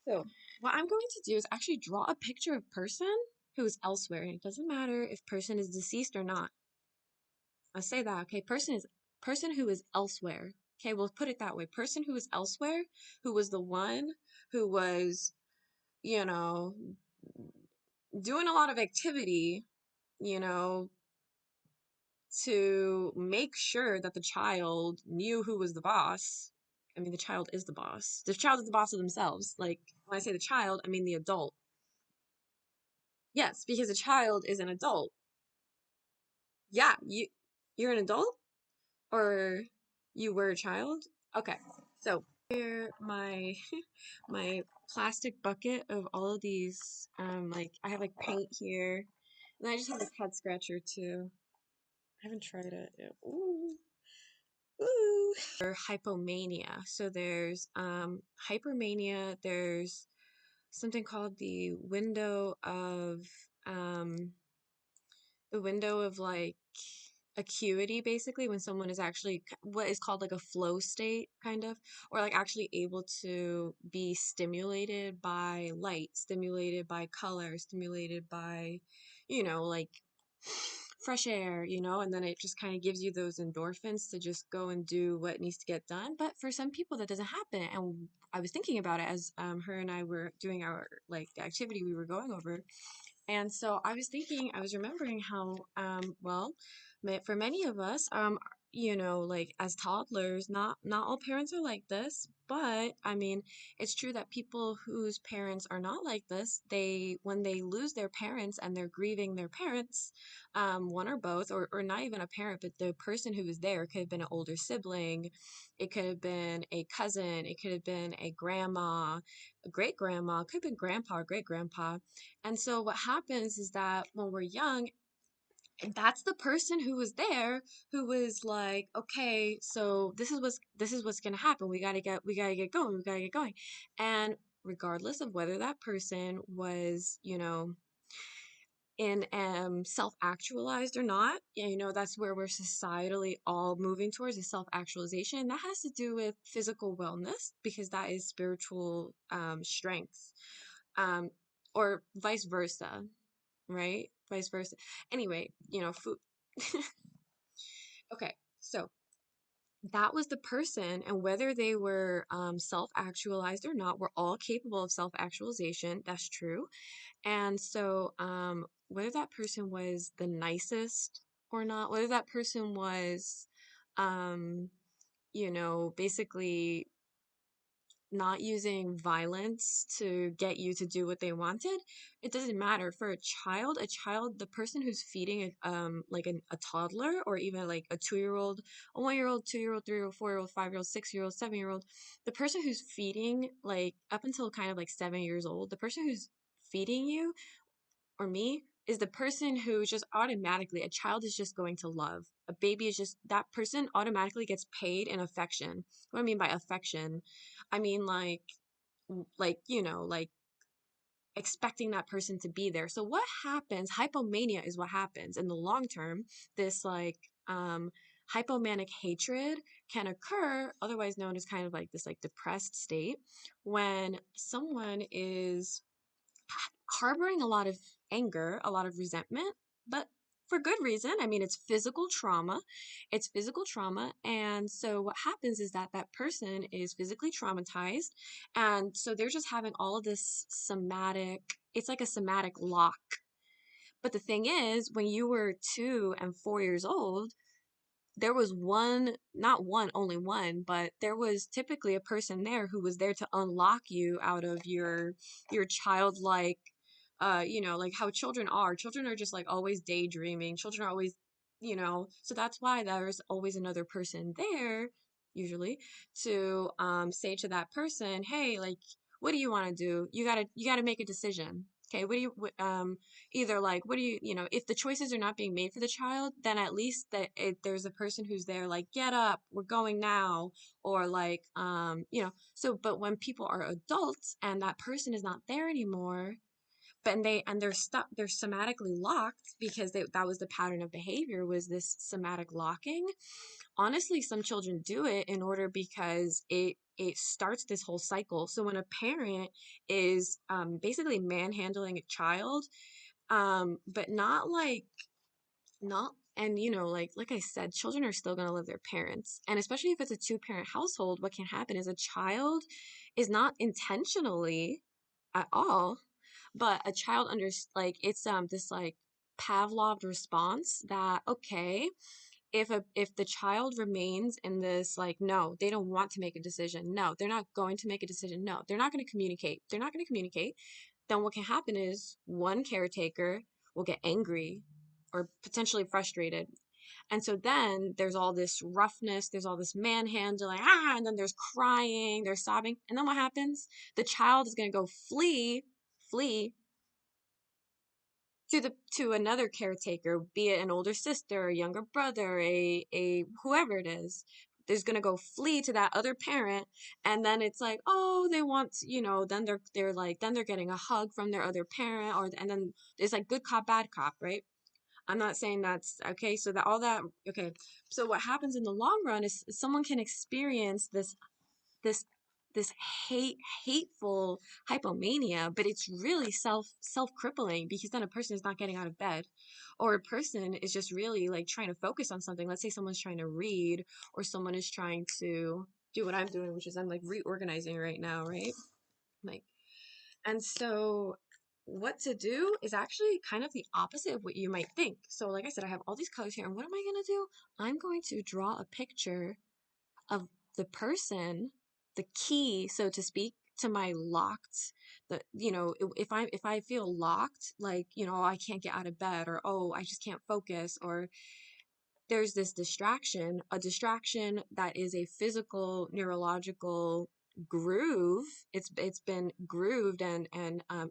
So what I'm going to do is actually draw a picture of person who is elsewhere. And it doesn't matter if person is deceased or not. I'll say that, okay? Person who is elsewhere. Okay, we'll put it that way. Person who is elsewhere, who was the one who was, you know, doing a lot of activity, you know, to make sure that the child knew who was the boss. I mean, the child is the boss. The child is the boss of themselves. Like, when I say the child, I mean the adult. Yes, because a child is an adult. Yeah, you're an adult or you were a child? Okay. So, here my my plastic bucket of all of these like I have like paint here. And I just have a head scratcher too. I haven't tried it yet. Ooh. Ooh. Or hypomania. So there's hypermania, there's something called um the window of like acuity, basically, when someone is actually what is called like a flow state, kind of, or like actually able to be stimulated by light, stimulated by color, stimulated by, like fresh air, and then it just kind of gives you those endorphins to just go and do what needs to get done. But for some people, that doesn't happen. And I was thinking about it as her and I were doing our like the activity we were going over. And so I was thinking, I was remembering how, well, for many of us, like as toddlers, not all parents are like this, but I mean, it's true that people whose parents are not like this, when they lose their parents and they're grieving their parents, one or both, or not even a parent, but the person who was there could have been an older sibling, it could have been a cousin, it could have been a grandma, a great grandma, could have been grandpa or great grandpa. And so what happens is that when we're young, and that's the person who was there who was like, okay, so this is what's gonna happen. We gotta get going, we gotta get going. And regardless of whether that person was, in self-actualized or not, that's where we're societally all moving towards is self-actualization. That has to do with physical wellness because that is spiritual strength, um, or vice versa, right? Vice versa. Anyway, food. Okay, so that was the person, and whether they were self-actualized or not, we're all capable of self-actualization. That's true. And so, whether that person was the nicest or not, whether that person was, basically not using violence to get you to do what they wanted, it doesn't matter. For a child, the person who's feeding like a toddler, or even like a 2-year-old, a 1-year-old, 2-year-old, 3-year-old, 4-year-old, 5-year-old, 6-year-old, 7-year-old, the person who's feeding, like up until kind of like 7 years old, the person who's feeding you or me is the person who just automatically, a child is just going to love. A baby is just, that person automatically gets paid in affection. What I mean by affection, I mean like expecting that person to be there. So what happens, hypomania is what happens in the long term. This like hypomanic hatred can occur, otherwise known as kind of like this like depressed state, when someone is harboring a lot of anger, a lot of resentment, but for good reason. I mean, it's physical trauma. It's physical trauma. And so what happens is that that person is physically traumatized. And so they're just having all of this somatic, it's like a somatic lock. But the thing is, when you were 2 and 4 years old, there was one, not one, only one, but there was typically a person there who was there to unlock you out of your childlike, like how children are. Children are just like always daydreaming. Children are always, so that's why there's always another person there, usually, to say to that person, hey, like, what do you want to do? You gotta make a decision. Okay, what do you either like what do if the choices are not being made for the child, then at least there's a person who's there like, get up, we're going now, or like so. But when people are adults and that person is not there anymore, but they're stuck, they're somatically locked because that was the pattern of behavior, was this somatic locking. honestly, some children do it in order because it starts this whole cycle. So when a parent is basically manhandling a child, but not like not and like I said, children are still going to love their parents, and especially if it's a two-parent household, what can happen is a child is not intentionally at all, but a child under like it's this like Pavlov response that, okay, if the child remains in this, like, no, they don't want to make a decision, no, they're not going to make a decision, no, they're not going to communicate, then what can happen is one caretaker will get angry or potentially frustrated. And so then there's all this roughness, there's all this manhandling, and then there's crying, there's sobbing. And then what happens? The child is going to go flee to another caretaker, be it an older sister, a younger brother, a whoever it is. There's gonna go flee to that other parent, and then it's like, oh, they want, then they're like, then they're getting a hug from their other parent, and then it's like good cop, bad cop, right? I'm not saying that's okay. So that all that okay. So what happens in the long run is someone can experience this this hateful hypomania, but it's really self crippling, because then a person is not getting out of bed, or a person is just really like trying to focus on something. Let's say someone's trying to read, or someone is trying to do what I'm doing, which is I'm like reorganizing right now, right? Like, and so what to do is actually kind of the opposite of what you might think. So like I said, I have all these colors here, and what am I going to do? I'm going to draw a picture of the person, the key, so to speak, to my locked, if I feel locked, like, I can't get out of bed, or oh, I just can't focus, or there's this distraction, a distraction that is a physical neurological groove. It's been grooved and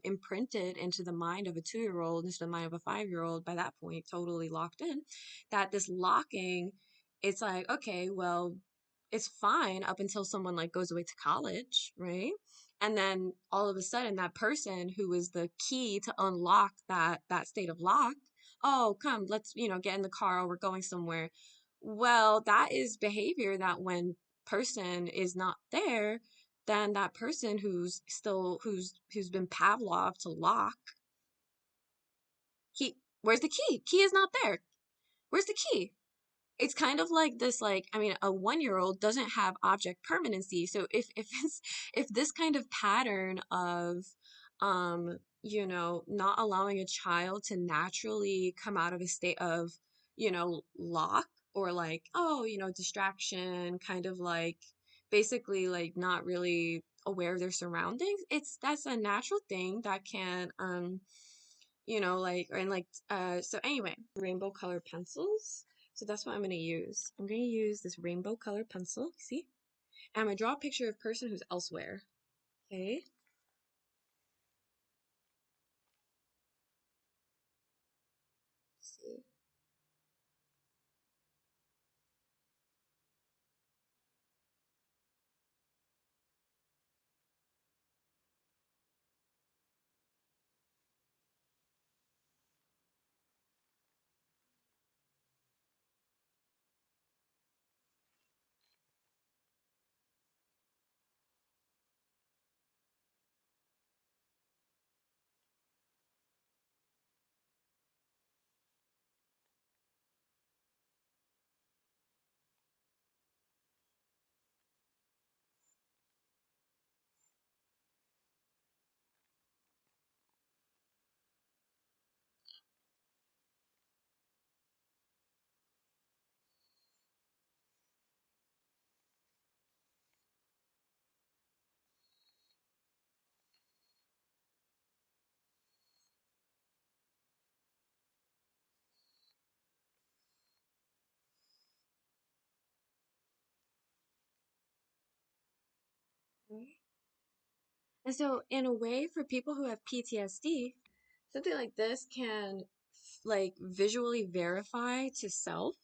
imprinted into the mind of a 2-year old, into the mind of a 5-year old, by that point totally locked in, that this locking, it's like, okay, well, it's fine up until someone like goes away to college, right? And then all of a sudden that person who is the key to unlock that state of lock, oh, come, let's, get in the car, or we're going somewhere. Well, that is behavior that when person is not there, then that person who's been Pavlov to lock, where's the key? Key is not there. Where's the key? It's kind of like this, like, I mean, a 1-year-old doesn't have object permanency. So if this kind of pattern of not allowing a child to naturally come out of a state of, lock, or like, oh, distraction, kind of like basically like not really aware of their surroundings, that's a natural thing that can like, and like, so anyway, rainbow color pencils. So that's what I'm going to use. I'm going to use this rainbow color pencil, see? And I'm going to draw a picture of a person who's elsewhere. Okay? Let's see. Okay. And so, in a way, for people who have PTSD, something like this can like visually verify to self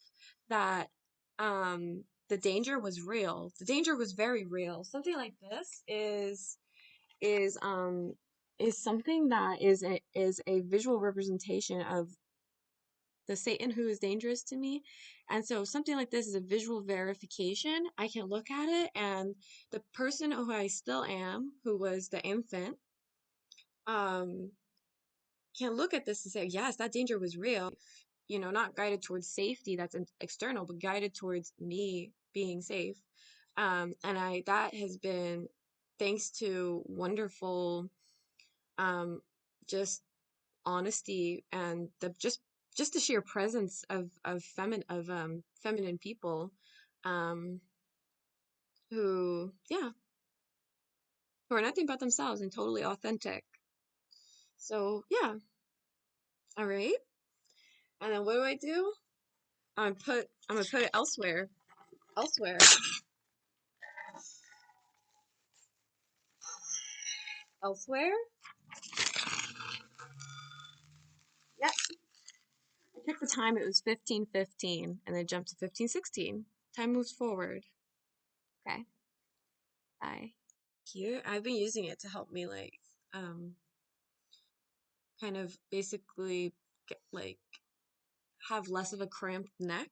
that the danger was real. The danger was very real. Something like this is is something that is a visual representation of the Satan who is dangerous to me. And so something like this is a visual verification. I can look at it, and the person who I still am, who was the infant, um, can look at this and say, yes, that danger was real. Not guided towards safety that's external, but guided towards me being safe. And that has been thanks to wonderful, just honesty and just the sheer presence of feminine people, um, who, yeah, who are nothing but themselves and totally authentic. So yeah, all right. And then what do I do? I'm gonna put it elsewhere. Elsewhere. Elsewhere. Yep. I checked the time. It was 15:15, and then jumped to 15:16. Time moves forward. Okay. Bye. Here, I've been using it to help me um kind of basically get, have less of a cramped neck.